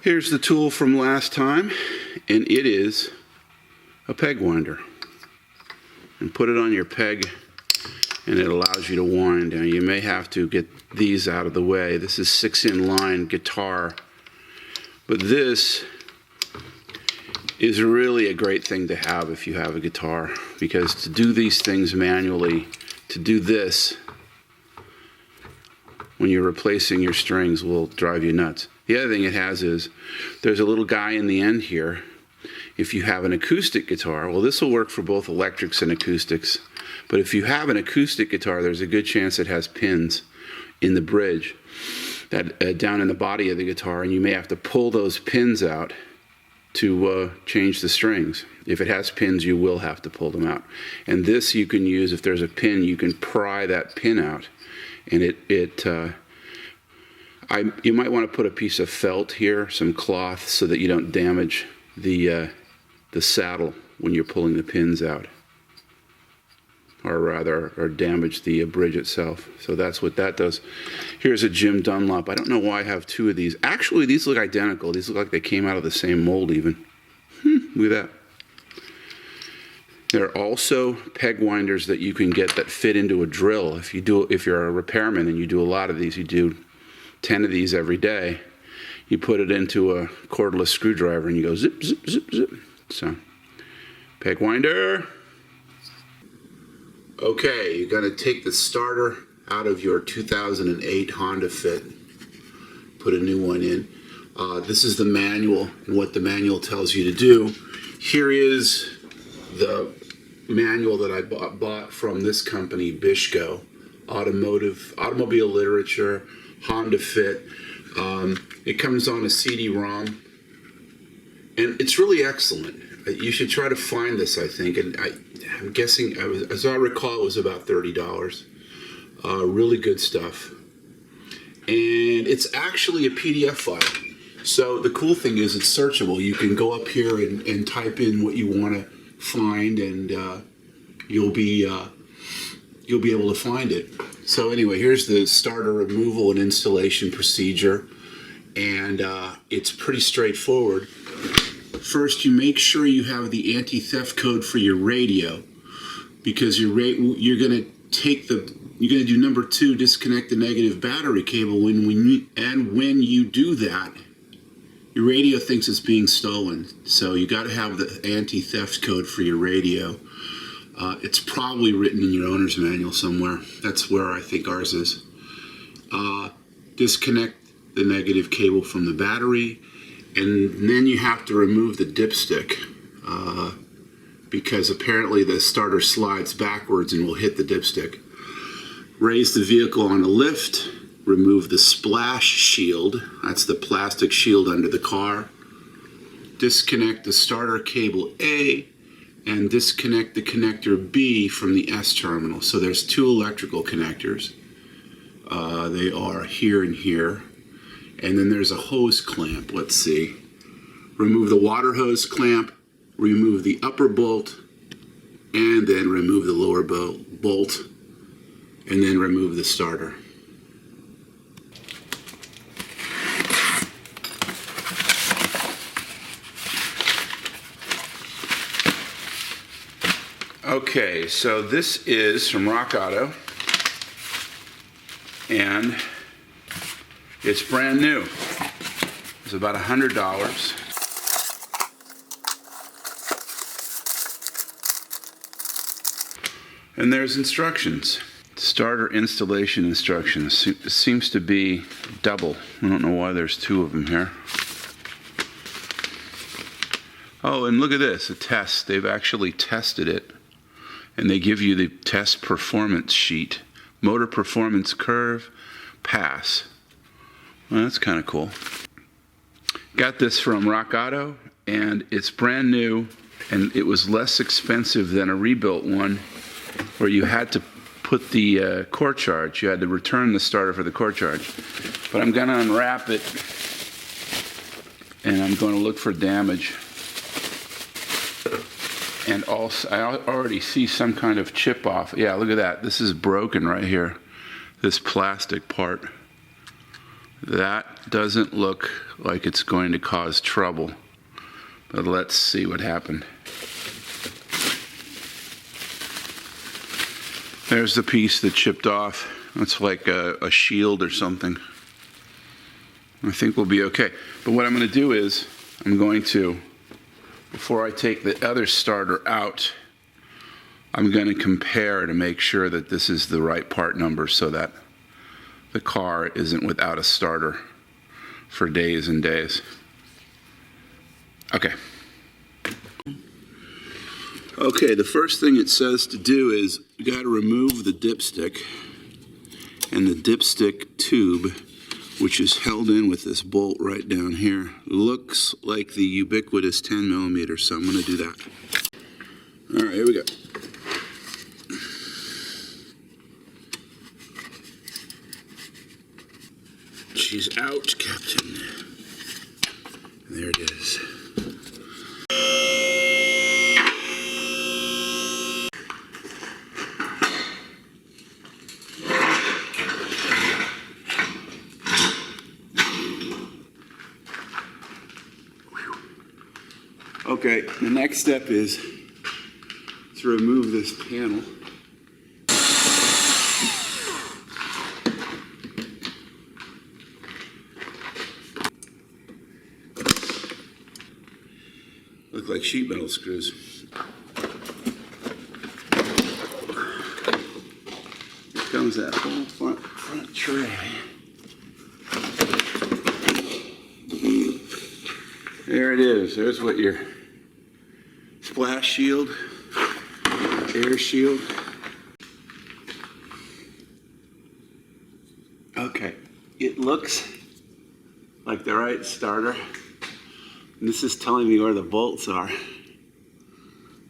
Here's the tool from last time, and it is a peg winder. And put it on your peg, and it allows you to wind. Now you may have to get these out of the way. This is 6-in-line guitar, but this is really a great thing to have if you have a guitar, because to do these things manually, to do this when you're replacing your strings, will drive you nuts. The other thing it has is there's a little guy in the end here. If you have an acoustic guitar, well, this will work for both electrics and acoustics, but if you have an acoustic guitar, there's a good chance it has pins in the bridge that down in the body of the guitar, and you may have to pull those pins out to change the strings. If it has pins, you will have to pull them out. And this you can use, if there's a pin, you can pry that pin out, and you might want to put a piece of felt here, some cloth, so that you don't damage the saddle when you're pulling the pins out, or damage the bridge itself. So that's what that does. Here's a Jim Dunlop. I don't know why I have two of these. Actually, these look identical. These look like they came out of the same mold even. Look at that. There are also peg winders that you can get that fit into a drill. If you're a repairman and you do a lot of these, you do 10 of these every day, you put it into a cordless screwdriver and you go zip, zip, zip, zip. So, peg winder. Okay, you're going to take the starter out of your 2008 Honda Fit, put a new one in. This is the manual and what the manual tells you to do. Here is the manual that I bought from this company, Bishko, automobile literature, Honda Fit. It comes on a CD-ROM, and it's really excellent. You should try to find this, I think, and I'm guessing, as I recall, it was about $30. Really good stuff. And it's actually a PDF file. So the cool thing is it's searchable. You can go up here and type in what you want to find, and you'll be able to find it. So anyway, here's the starter removal and installation procedure, and it's pretty straightforward. First, you make sure you have the anti-theft code for your radio, because you're going to do number 2, disconnect the negative battery cable. When you do that, your radio thinks it's being stolen. So you got to have the anti-theft code for your radio. It's probably written in your owner's manual somewhere. That's where I think ours is. Disconnect the negative cable from the battery, and then you have to remove the dipstick, because apparently the starter slides backwards and will hit the dipstick. Raise the vehicle on a lift, remove the splash shield, that's the plastic shield under the car. Disconnect the starter cable A, and disconnect the connector B from the S terminal. So there's 2 electrical connectors. They are here and here. And then there's a hose clamp. Let's see. Remove the water hose clamp, remove the upper bolt, and then remove the lower bolt, and then remove the starter. Okay, so this is from Rock Auto, and it's brand new. It's about $100. And there's instructions. Starter installation instructions. It seems to be double. I don't know why there's 2 of them here. Oh, and look at this, a test. They've actually tested it. And they give you the test performance sheet. Motor performance curve, pass. Well, that's kind of cool. Got this from Rock Auto, and it's brand new, and it was less expensive than a rebuilt one, where you had to put the core charge. You had to return the starter for the core charge. But I'm going to unwrap it, and I'm going to look for damage. And also, I already see some kind of chip off. Yeah, look at that. This is broken right here. This plastic part. That doesn't look like it's going to cause trouble, but let's see what happened. There's the piece that chipped off. That's like a shield or something. I think we'll be okay. But what I'm going to do is, I'm going to, before I take the other starter out, I'm going to compare to make sure that this is the right part number so that the car isn't without a starter for days and days. Okay. Okay, the first thing it says to do is you got to remove the dipstick and the dipstick tube, which is held in with this bolt right down here. Looks like the ubiquitous 10 millimeters, so I'm going to do that. All right, here we go. She's out, Captain. There it is. Okay, the next step is to remove this panel. Look like sheet metal screws. Here comes that whole front tray. There it is. There's what your splash shield, air shield. Okay, it looks like the right starter. And this is telling me where the bolts are.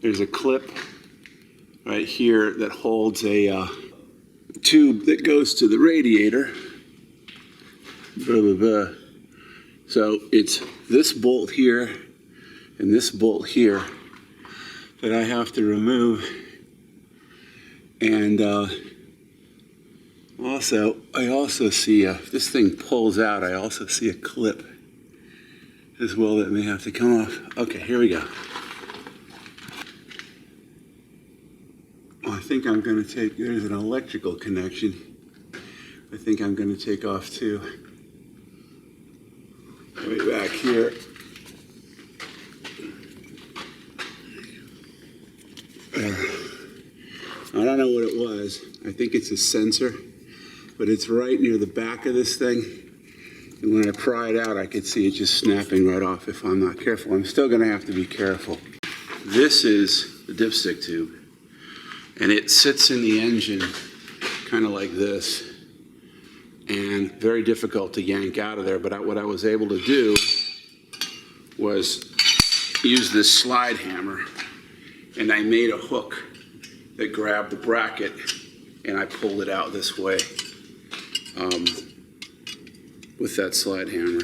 There's a clip right here that holds a tube that goes to the radiator. Blah, blah, blah. So it's this bolt here and this bolt here that I have to remove. And I also see, if this thing pulls out, I also see a clip as well that may have to come off. Okay, here we go. I think I'm going to take, there's an electrical connection. I think I'm going to take off too. Way back here. I don't know what it was. I think it's a sensor, but it's right near the back of this thing. And when I pry it out, I could see it just snapping right off if I'm not careful. I'm still going to have to be careful. This is the dipstick tube, and it sits in the engine kind of like this, and very difficult to yank out of there. But what I was able to do was use this slide hammer, and I made a hook that grabbed the bracket, and I pulled it out this way. With that slide hammer.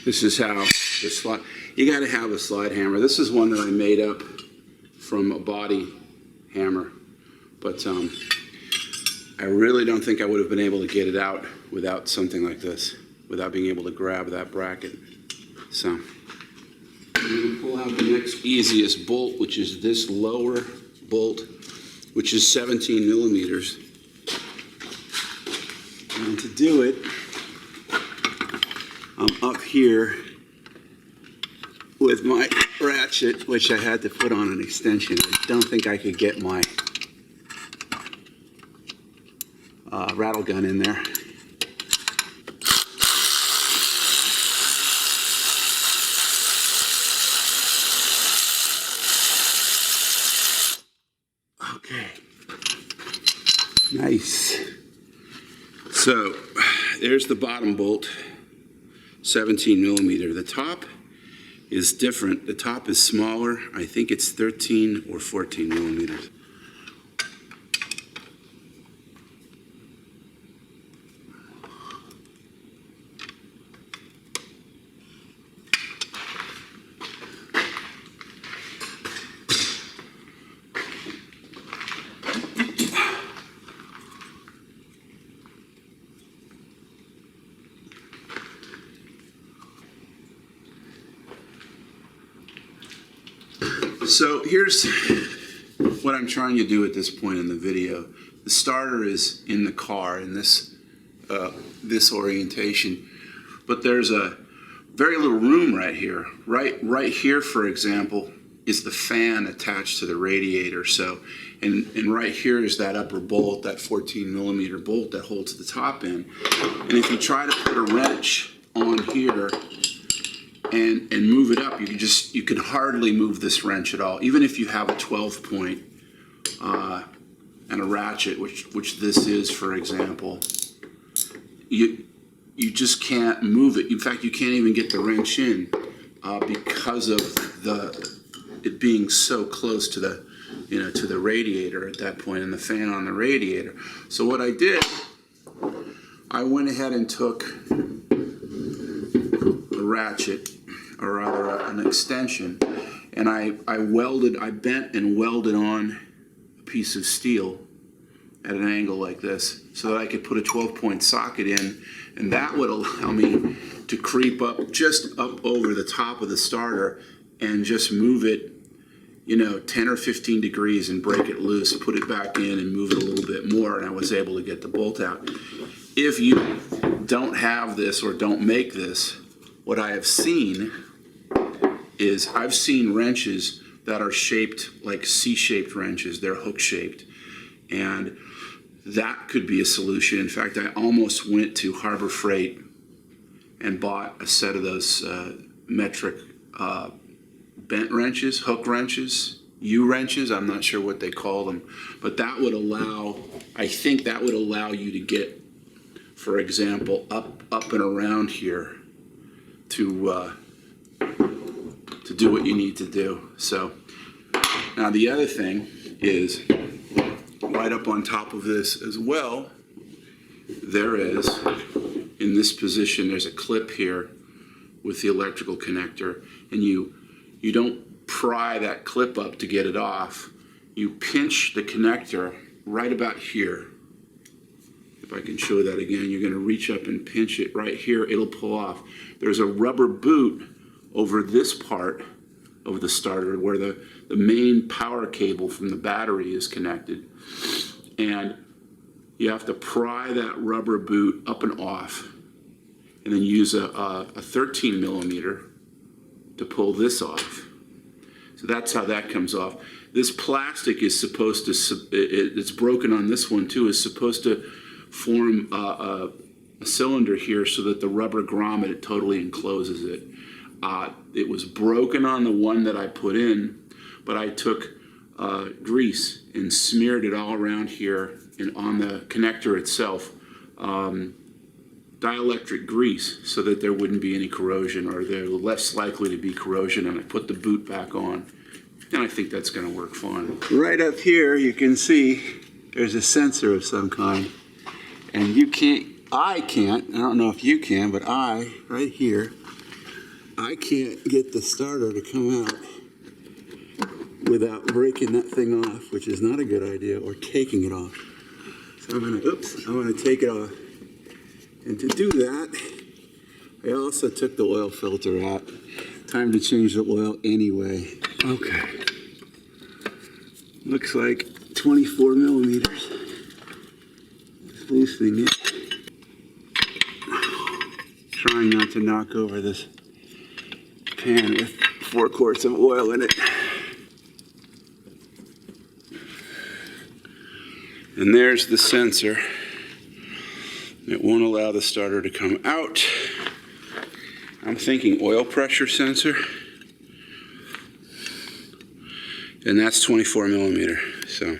This is how the slide, you got to have a slide hammer. This is one that I made up from a body hammer, but I really don't think I would have been able to get it out without something like this, without being able to grab that bracket. So I'm going to pull out the next easiest bolt, which is this lower bolt, which is 17 millimeters. And to do it, I'm up here with my ratchet, which I had to put on an extension. I don't think I could get my rattle gun in there. Okay. Nice. So there's the bottom bolt, 17 millimeter. The top is different. The top is smaller. I think it's 13 or 14 millimeters. So here's what I'm trying to do at this point in the video. The starter is in the car in this orientation, but there's a very little room right here. Right here, for example, is the fan attached to the radiator. So, and right here is that upper bolt, that 14 millimeter bolt that holds the top in. And if you try to put a wrench on here and move it up, you can hardly move this wrench at all. Even if you have a 12 point and a ratchet, which this is, for example, you just can't move it. In fact, you can't even get the wrench in because of it being so close to the radiator at that point, and the fan on the radiator. So what I did, I went ahead and took a ratchet, or rather an extension, and I bent and welded on a piece of steel at an angle like this, so that I could put a 12-point socket in, and that would allow me to creep up just up over the top of the starter and just move it, 10 or 15 degrees and break it loose, put it back in and move it a little bit more, and I was able to get the bolt out. If you don't have this or don't make this, what I have seen is I've seen wrenches that are shaped like C-shaped wrenches. They're hook-shaped, and that could be a solution. In fact, I almost went to Harbor Freight and bought a set of those metric bent wrenches, hook wrenches, U-wrenches. I'm not sure what they call them, but that would allow, I think that would allow you to get, for example, up and around here to do what you need to do. So now the other thing is, right up on top of this as well, there is, in this position, there's a clip here with the electrical connector, and you don't pry that clip up to get it off. You pinch the connector right about here. If I can show that again, you're going to reach up and pinch it right here. It'll pull off. There's a rubber boot over this part of the starter where the main power cable from the battery is connected, and you have to pry that rubber boot up and off, and then use a 13 millimeter to pull this off. So that's how that comes off. This plastic is supposed to, it's broken on this one too, is supposed to form a cylinder here so that the rubber grommet totally encloses it. It was broken on the one that I put in, but I took grease and smeared it all around here and on the connector itself, dielectric grease, so that there wouldn't be any corrosion, or they're less likely to be corrosion, and I put the boot back on, and I think that's going to work fine. Right up here you can see there's a sensor of some kind, and I don't know if you can, but right here, I can't get the starter to come out without breaking that thing off, which is not a good idea, or taking it off. So I'm gonna take it off. And to do that, I also took the oil filter out. Time to change the oil anyway. Okay. Looks like 24 millimeters. Just loosening it. Trying not to knock over this pan with 4 quarts of oil in it. And there's the sensor. It won't allow the starter to come out. I'm thinking oil pressure sensor. And that's 24 millimeter, so.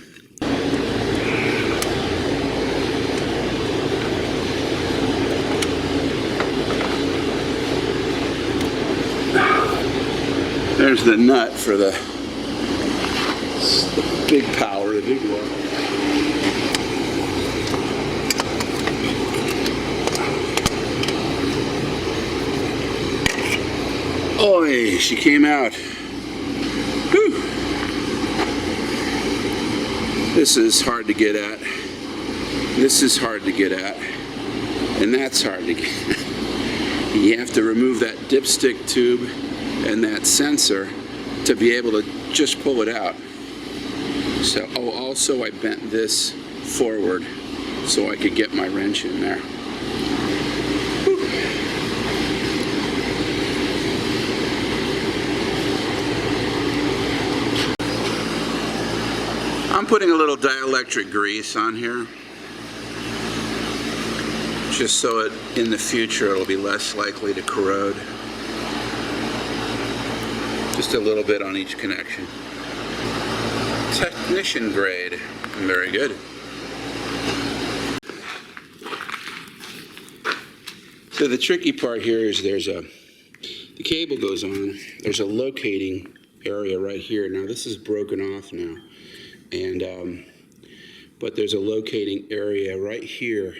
There's the nut for the big power, the big one. Oy, she came out. Whew. This is hard to get at. This is hard to get at. And that's hard to get at. You have to remove that dipstick tube and that sensor to be able to just pull it out. So, oh, also I bent this forward so I could get my wrench in there. I'm putting a little dielectric grease on here, just so in the future it'll be less likely to corrode. Just a little bit on each connection. Technician grade. Very good. So the tricky part here is the cable goes on, there's a locating area right here. Now this is broken off now. And but there's a locating area right here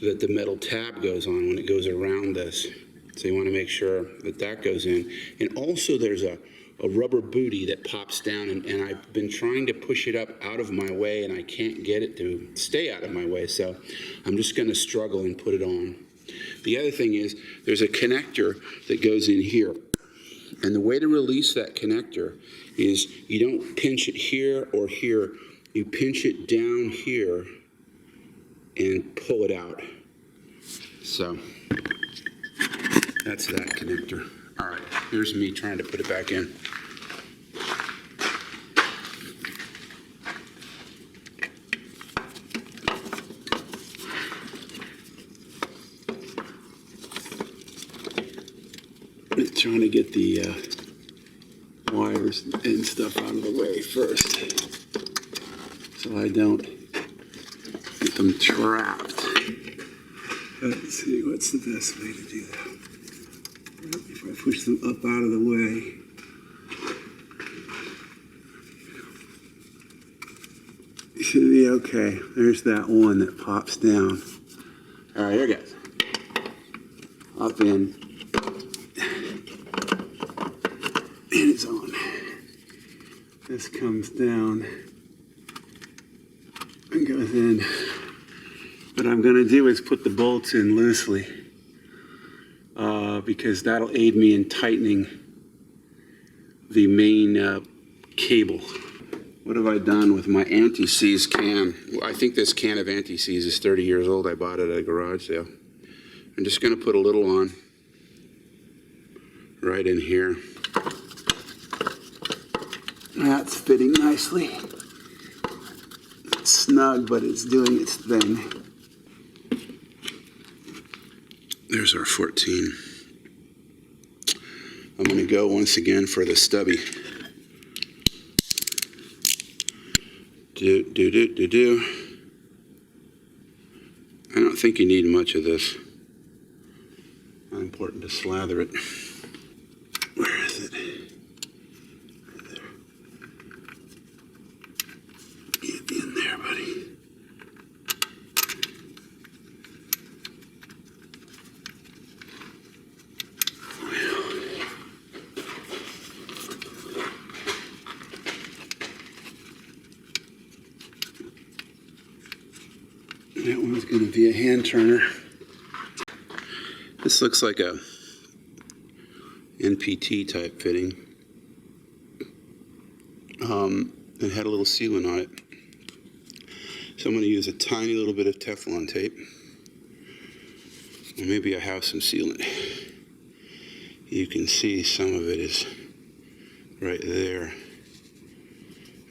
that the metal tab goes on when it goes around this. So you want to make sure that that goes in. And also there's a rubber booty that pops down, and I've been trying to push it up out of my way, and I can't get it to stay out of my way. So I'm just going to struggle and put it on. The other thing is there's a connector that goes in here. And the way to release that connector is you don't pinch it here or here. You pinch it down here and pull it out. So that's that connector. All right, here's me trying to put it back in. Trying to get the wires and stuff out of the way first, so I don't get them trapped. Let's see, what's the best way to do that? If I push them up out of the way. It should be okay. There's that one that pops down. All right, here it goes. Up in. And it's on. This comes down and goes in. What I'm going to do is put the bolts in loosely because that'll aid me in tightening the main cable. What have I done with my anti-seize can? Well, I think this can of anti-seize is 30 years old. I bought it at a garage sale. I'm just going to put a little on right in here. That's fitting nicely. It's snug, but it's doing its thing. There's our 14. I'm going to go once again for the stubby. Do. I don't think you need much of this. Not important to slather it. Where is it? Right there. Get in there, buddy. That one's going to be a hand turner. This looks like a NPT type fitting. It had a little sealant on it. So I'm going to use a tiny little bit of Teflon tape. Or maybe I have some sealant. You can see some of it is right there.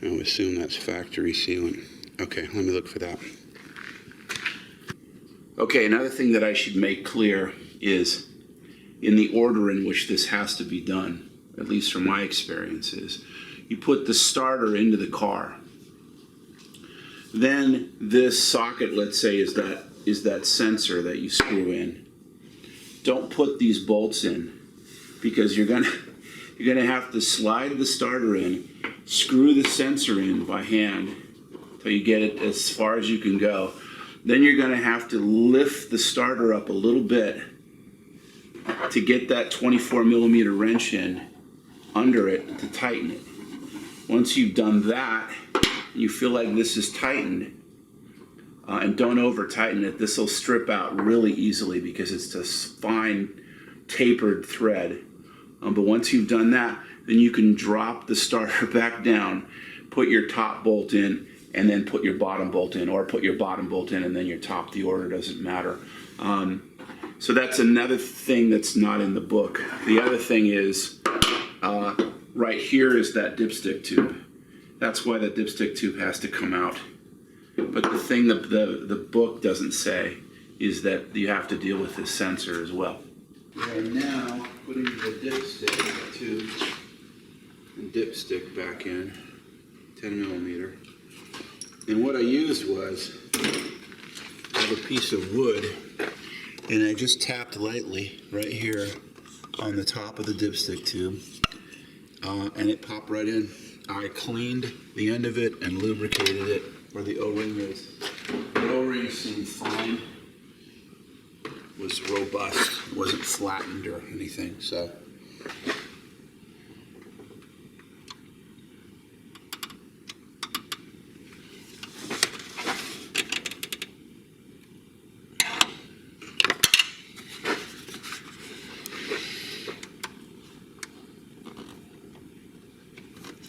I would assume that's factory sealant. Okay, let me look for that. Okay, another thing that I should make clear is in the order in which this has to be done, at least from my experiences. You put the starter into the car. Then this socket, let's say, is that sensor that you screw in. Don't put these bolts in because you're gonna have to slide the starter in, screw the sensor in by hand till you get it as far as you can go. Then you're going to have to lift the starter up a little bit to get that 24 millimeter wrench in under it to tighten it. Once you've done that, you feel like this is tightened, and don't over tighten it. This will strip out really easily because it's a fine tapered thread. But once you've done that, then you can drop the starter back down, put your top bolt in, and then put your bottom bolt in, or put your bottom bolt in and then your top. The order doesn't matter. So that's another thing that's not in the book. The other thing is, right here is that dipstick tube. That's why the dipstick tube has to come out. But the thing that the book doesn't say is that you have to deal with this sensor as well. We are now putting the dipstick tube and dipstick back in, 10 millimeter. And what I used was, I have a piece of wood, and I just tapped lightly right here on the top of the dipstick tube, and it popped right in. I cleaned the end of it and lubricated it where the O-ring is. The O-ring seemed fine, was robust, wasn't flattened or anything, so.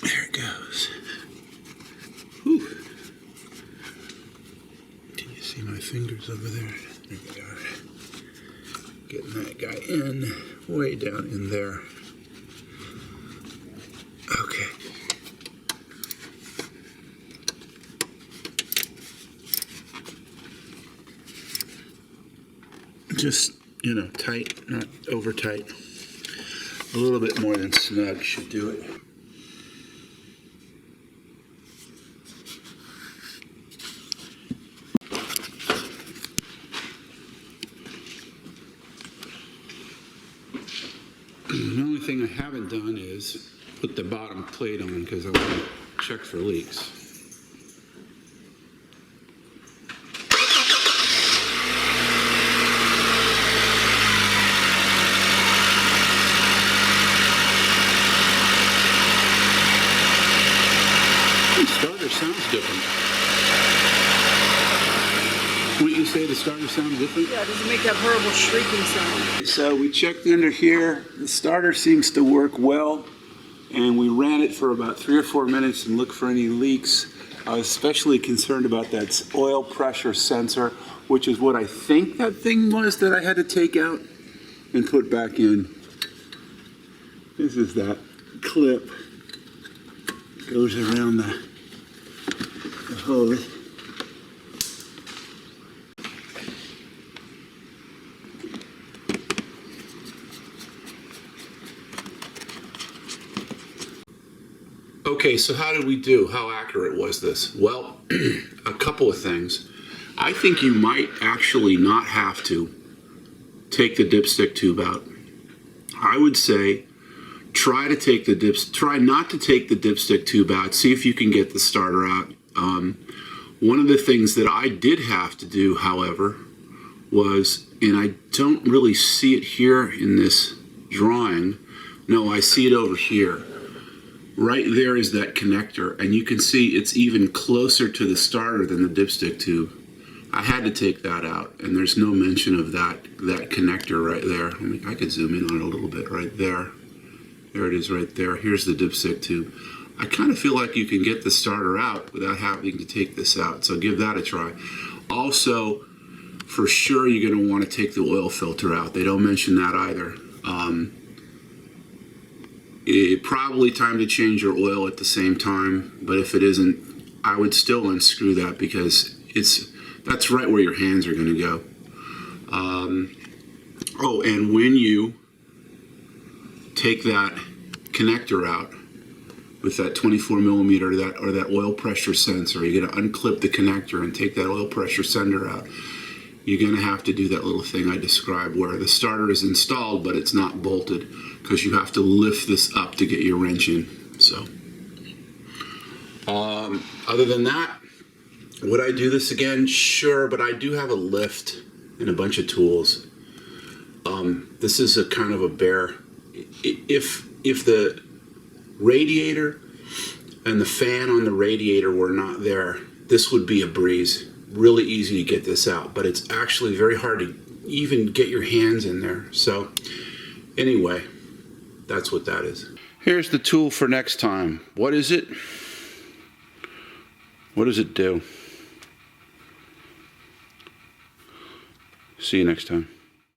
There it goes. Whew. Can you see my fingers over there? There they are. Getting that guy in, way down in there. Okay. Just, tight, not over tight. A little bit more than snug should do it. The only thing I haven't done is put the bottom plate on because I want to check for leaks. The starter sounds different. Wouldn't you say the starter sounds different? Yeah, it doesn't make that horrible shrieking sound. So we checked under here. The starter seems to work well, and we ran it for about 3 or 4 minutes and looked for any leaks. I was especially concerned about that oil pressure sensor, which is what I think that thing was that I had to take out and put back in. This is that clip. Goes around the hose. Okay, so how did we do? How accurate was this? Well, a couple of things. I think you might actually not have to take the dipstick tube out. I would say try not to take the dipstick tube out. See if you can get the starter out. One of the things that I did have to do, however, was, and I don't really see it here in this drawing. No, I see it over here. Right there is that connector, and you can see it's even closer to the starter than the dipstick tube. I had to take that out, and there's no mention of that connector right there. I could zoom in on it a little bit right there. There it is right there. Here's the dipstick tube. I kind of feel like you can get the starter out without having to take this out, so give that a try. Also, for sure you're going to want to take the oil filter out. They don't mention that either. It's probably time to change your oil at the same time, but if it isn't, I would still unscrew that because that's right where your hands are going to go. Oh, and when you take that connector out with that 24 millimeter or that oil pressure sensor, you're going to unclip the connector and take that oil pressure sender out. You're going to have to do that little thing I described where the starter is installed but it's not bolted, because you have to lift this up to get your wrench in. So other than that, would I do this again? Sure, but I do have a lift and a bunch of tools. This is a kind of a bear. If the radiator and the fan on the radiator were not there, this would be a breeze. Really easy to get this out, but it's actually very hard to even get your hands in there. So anyway, That's what that is. Here's the tool for next time. What is it? What does it do? See you next time.